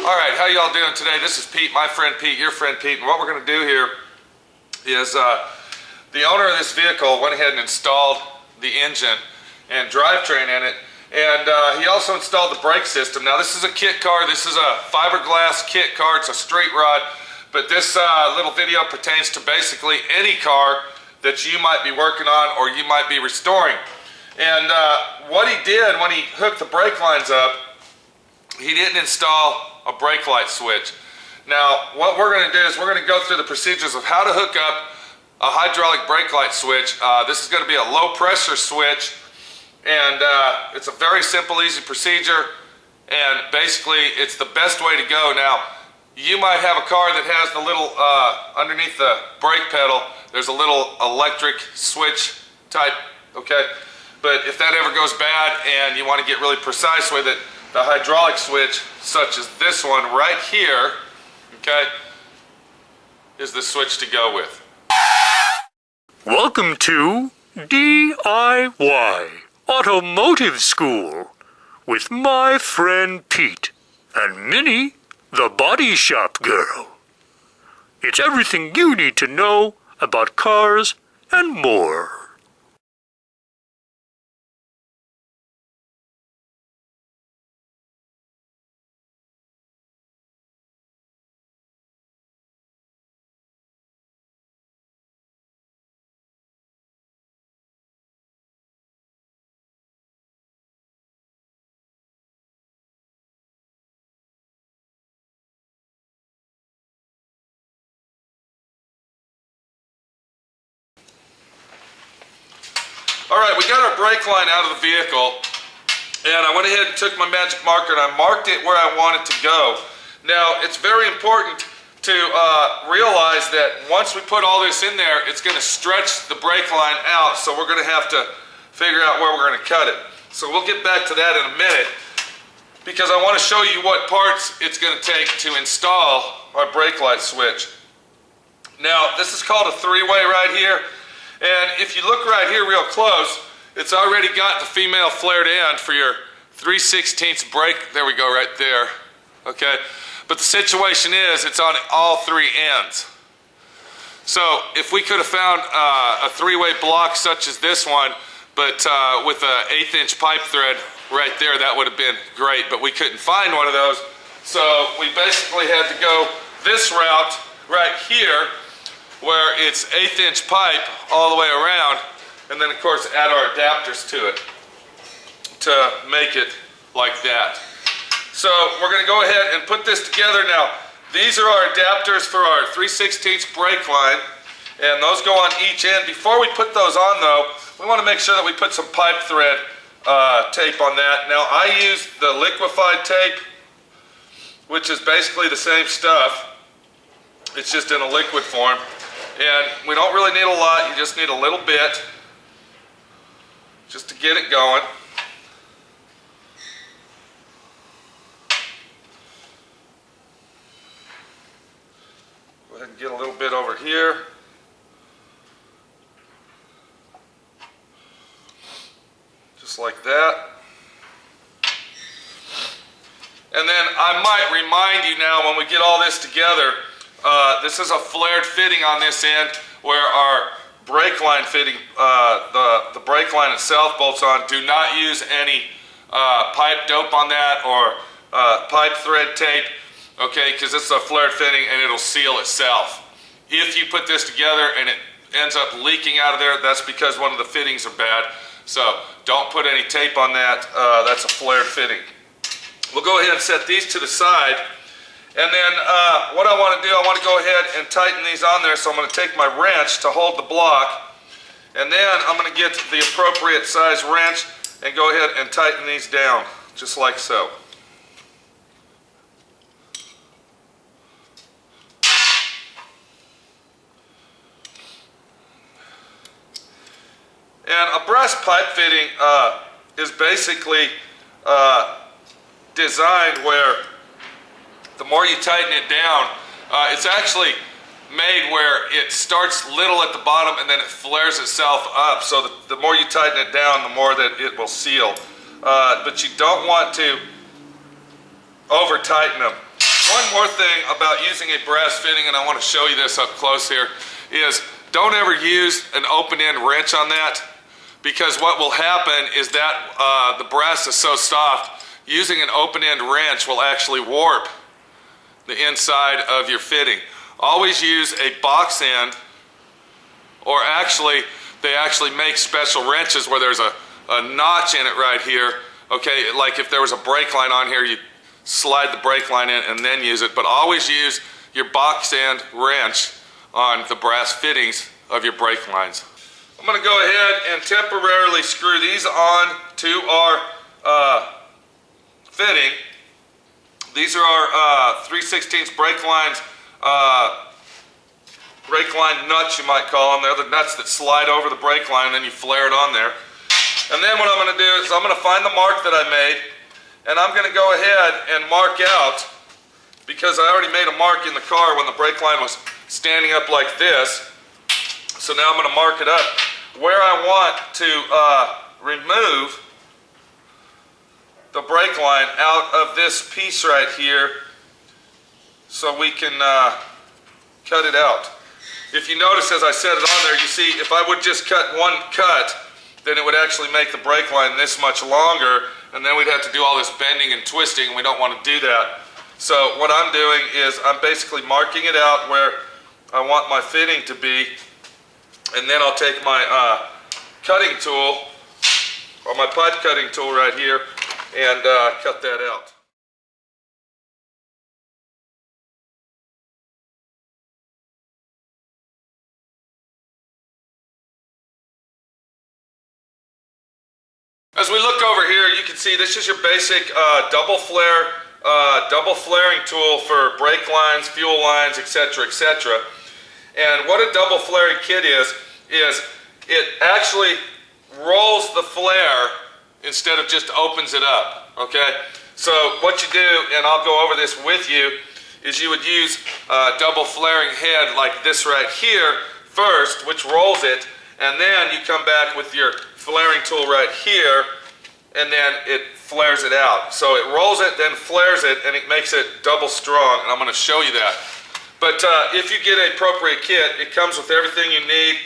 Alright, how y'all doing today? This is Pete, my friend Pete, your friend Pete, and what we're going to do here is the owner of this vehicle went ahead and installed the engine and drivetrain in it, and he also installed the brake system. Now this is a kit car, this is a fiberglass kit car, it's a straight rod, but this little video pertains to basically any car that you might be working on or you might be restoring. And what he did when he hooked the brake lines up, he didn't install a brake light switch. Now what we're going to do is we're going to go through the procedures of how to hook up a hydraulic brake light switch. This is going to be a low pressure switch, and it's a very simple, easy procedure, and basically it's the best way to go. Now you might have a car that has the little underneath the brake pedal, there's a little electric switch type, okay? But if that ever goes bad and you want to get really precise with it, the hydraulic switch, such as this one right here, okay, is the switch to go with. Welcome to D.I.Y. Automotive School with my friend Pete and Minnie, the body shop girl. It's everything you need to know about cars and more. Alright, we got our brake line out of the vehicle, and I went ahead and took my magic marker and I marked it where I want it to go. Now, it's very important to realize that once we put all this in there, it's going to stretch the brake line out, so we're going to have to figure out where we're going to cut it. So we'll get back to that in a minute, because I want to show you what parts it's going to take to install our brake light switch. Now, this is called a three-way right here. And if you look right here real close, it's already got the female flared end for your 3/16 brake. There we go, right there. Okay? But the situation is, it's on all three ends. So if we could have found a three-way block such as this one, but with an 1/8" pipe thread right there, that would have been great. But we couldn't find one of those. So we basically had to go this route right here, where it's 1/8" pipe all the way around, and then of course add our adapters to it to make it like that. So we're going to go ahead and put this together now. These are our adapters for our 3/16 brake line, and those go on each end. Before we put those on though, we want to make sure that we put some pipe thread tape on that. Now I use the liquefied tape, which is basically the same stuff. It's just in a liquid form. And we don't really need a lot, you just need a little bit just to get it going. Go ahead and get a little bit over here. Just like that. And then I might remind you now, when we get all this together, this is a flared fitting on this end where our brake line fitting, the brake line itself bolts on. Do not use any pipe dope on that or pipe thread tape, okay, because it's a flared fitting and it'll seal itself. If you put this together and it ends up leaking out of there, that's because one of the fittings are bad. So don't put any tape on that. That's a flared fitting. We'll go ahead and set these to the side. And then what I want to do, I want to go ahead and tighten these on there. So I'm going to take my wrench to hold the block, and then I'm going to get the appropriate size wrench and go ahead and tighten these down, just like so. And a brass pipe fitting is basically designed where the more you tighten it down, it's actually made where it starts little at the bottom and then it flares itself up. So the more you tighten it down, the more that it will seal. But you don't want to over tighten them. One more thing about using a brass fitting, and I want to show you this up close here, is don't ever use an open-end wrench on that, because what will happen is that the brass is so soft, using an open-end wrench will actually warp the inside of your fitting. Always use a box end, or actually, they actually make special wrenches where there's a notch in it right here. Okay, like if there was a brake line on here, you slide the brake line in and then use it, but always use your box end wrench on the brass fittings of your brake lines. I'm going to go ahead and temporarily screw these on to our fitting. These are our 3/16 brake lines, brake line nuts you might call them. They're the nuts that slide over the brake line and then you flare it on there. And then what I'm going to do is I'm going to find the mark that I made, and I'm going to go ahead and mark out, because I already made a mark in the car when the brake line was standing up like this. So now I'm going to mark it up where I want to remove the brake line out of this piece right here, so we can cut it out. If you notice, as I set it on there, you see if I would just cut one cut, then it would actually make the brake line this much longer, and then we'd have to do all this bending and twisting, and we don't want to do that. So what I'm doing is I'm basically marking it out where I want my fitting to be, and then I'll take my cutting tool, or my pipe cutting tool right here, and cut that out. As we look over here, you can see this is your basic double flaring tool for brake lines, fuel lines, etc., etc. And what a double flaring kit is it actually rolls the flare instead of just opens it up, okay? So what you do, and I'll go over this with you, is you would use a double flaring head like this right here first, which rolls it, and then you come back with your flaring tool right here, and then it flares it out. So it rolls it, then flares it, and it makes it double strong, and I'm going to show you that. But if you get an appropriate kit, it comes with everything you need.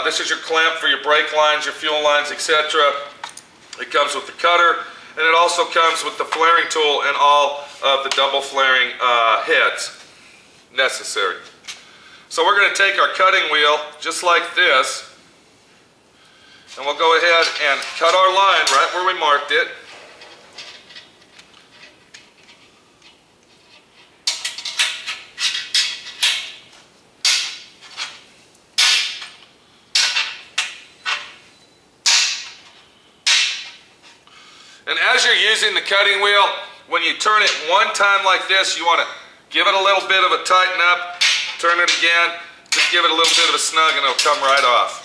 This is your clamp for your brake lines, your fuel lines, etc. It comes with the cutter, and it also comes with the flaring tool and all of the double flaring heads necessary. So we're going to take our cutting wheel just like this, and we'll go ahead and cut our line right where we marked it. And as you're using the cutting wheel, when you turn it one time like this, you want to give it a little bit of a tighten up, turn it again, just give it a little bit of a snug and it'll come right off.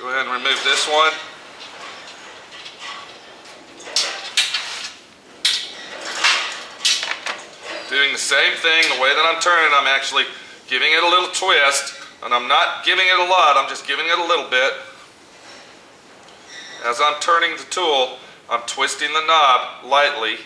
Go ahead and remove this one. Doing the same thing, the way that I'm turning, I'm actually giving it a little twist, and I'm not giving it a lot, I'm just giving it a little bit. As I'm turning the tool, I'm twisting the knob lightly,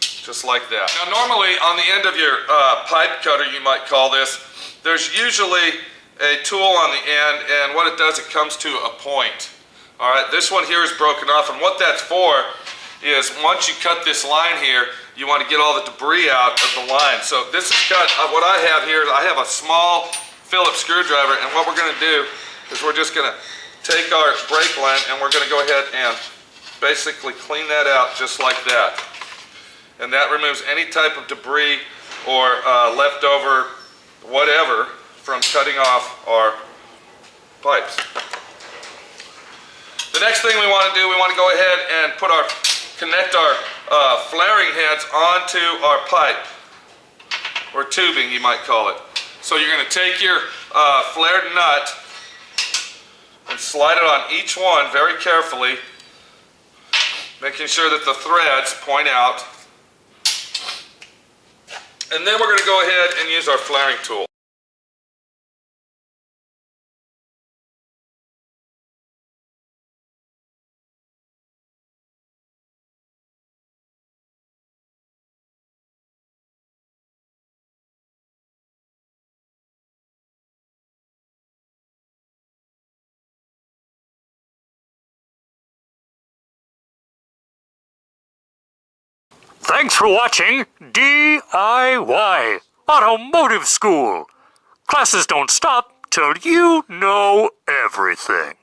just like that. Now normally on the end of your pipe cutter, you might call this, there's usually a tool on the end, and what it does, it comes to a point. Alright, this one here is broken off, and what that's for is once you cut this line here, you want to get all the debris out of the line. So this is cut, what I have here, I have a small Phillips screwdriver, and what we're going to do is we're just going to take our brake line and we're going to go ahead and basically clean that out just like that. And that removes any type of debris or leftover whatever from cutting off our pipes. The next thing we want to do, we want to go ahead and connect our flaring heads onto our pipe, or tubing you might call it. So you're going to take your flared nut and slide it on each one very carefully, making sure that the threads point out. And then we're going to go ahead and use our flaring tool. Thanks for watching D.I.Y. Automotive School. Classes don't stop till you know everything.